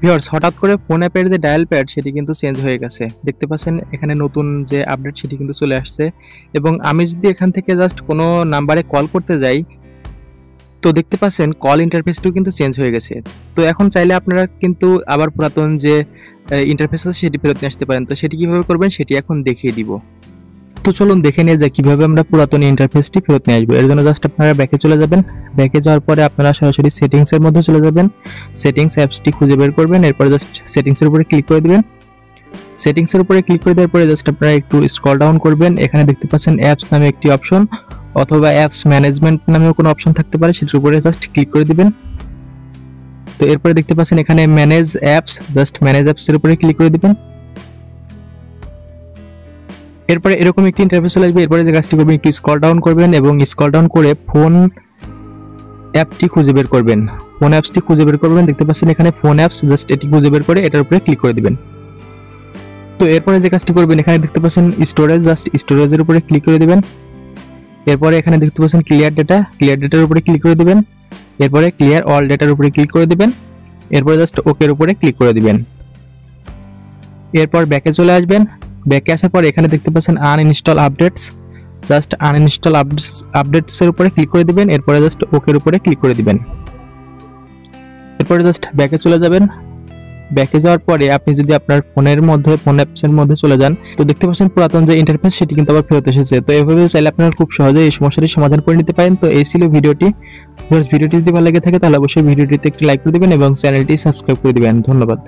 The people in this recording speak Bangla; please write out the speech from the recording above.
ভিউয়ার্স, হঠাৎ করে ফোন অ্যাপের যে ডায়াল প্যাড সেটি কিন্তু চেঞ্জ হয়ে গেছে। দেখতে পাচ্ছেন এখানে নতুন যে আপডেট সেটি কিন্তু চলে আসছে এবং আমি যদি এখান থেকে জাস্ট কোনো নাম্বারে কল করতে যাই, তো দেখতে পাচ্ছেন কল ইন্টারফেসটাও কিন্তু চেঞ্জ হয়ে গেছে। তো এখন চাইলে আপনারা কিন্তু আবার পুরাতন যে ইন্টারফেস আছে সেটি ফেরত নিয়ে আসতে পারেন। তো সেটি কিভাবে করবেন সেটি এখন দেখিয়ে দিব। তো চলুন দেখে নিয়ে যাই কিভাবে আমরা পুরাতন ইন্টারফেসটি ফেরত নিয়ে আসবো। এর জন্য জাস্ট আপনারা ব্যাকে চলে যাবেন। ব্যাকে যাওয়ার পরে আপনারা সরাসরি সেটিংস এর মধ্যে চলে যাবেন। সেটিংস অ্যাপসটি খুঁজে বের করবেন, এরপর জাস্ট সেটিংস এর উপরে ক্লিক করে দিবেন। সেটিংস এর উপরে ক্লিক করে দেওয়ার পরে জাস্ট আপনারা একটু স্ক্রল ডাউন করবেন। এখানে দেখতে পাচ্ছেন অ্যাপস নামে একটি অপশন অথবা অ্যাপস ম্যানেজমেন্ট নামেও কোনো অপশন থাকতে পারে, সেটার উপরে জাস্ট ক্লিক করে দিবেন। তো এরপরে দেখতে পাচ্ছেন এখানে manage apps, just manage apps এর উপরে ক্লিক করে দিবেন। এরপরে এরকম একটি ইন্টারফেস চলে আসবে। এরপরে যে কাজটি করবেন, একটু স্ক্রল ডাউন করবেন এবং স্ক্রল ডাউন করে ফোন অ্যাপটি খুঁজে বের করবেন। ফোন অ্যাপসটি খুঁজে বের করবেন, দেখতে পাচ্ছেন এখানে ফোন অ্যাপস, জাস্ট এটি খুঁজে বের করে এটার উপরে ক্লিক করে দিবেন। তো এরপরে যে কাজটি করবেন, এখানে দেখতে পাচ্ছেন স্টোরেজ, জাস্ট স্টোরেজের উপরে ক্লিক করে দিবেন। এরপরে এখানে দেখতে পাচ্ছেন ক্লিয়ার ডেটা, ক্লিয়ার ডেটার উপরে ক্লিক করে দিবেন। এরপরে ক্লিয়ার অল ডেটার উপরে ক্লিক করে দিবেন। এরপরে জাস্ট ওকের উপরে ক্লিক করে দিবেন। এরপর ব্যাকে চলে আসবেন। ব্যাকে আসার পর এখানে দেখতে পাচ্ছেন uninstall updates, just uninstall updates এর উপরে ক্লিক করে দিবেন। এরপরে জাস্ট ওকের উপরে ক্লিক করে দিবেন। এরপরে জাস্ট ব্যাকে চলে যাবেন। ব্যাকে যাওয়ার পরে আপনি যদি আপনার ফোনের মধ্যে ফোন অ্যাপসের মধ্যে চলে যান, তো দেখতে পাচ্ছেন পুরাতন যে ইন্টারফেস সেটি কিন্তু আবার ফেরত এসেছে। তো এভাবে চাইলে আপনারা খুব সহজে এই সমস্যাটি সমাধান করে নিতে পারেন। তো এই ছিল ভিডিওটি। ভিডিওটি যদি ভালো লেগে থাকে তাহলে অবশ্যই ভিডিওটিতে একটি লাইক করে দিবেন এবং চ্যানেলটি সাবস্ক্রাইব করে দিবেন। ধন্যবাদ।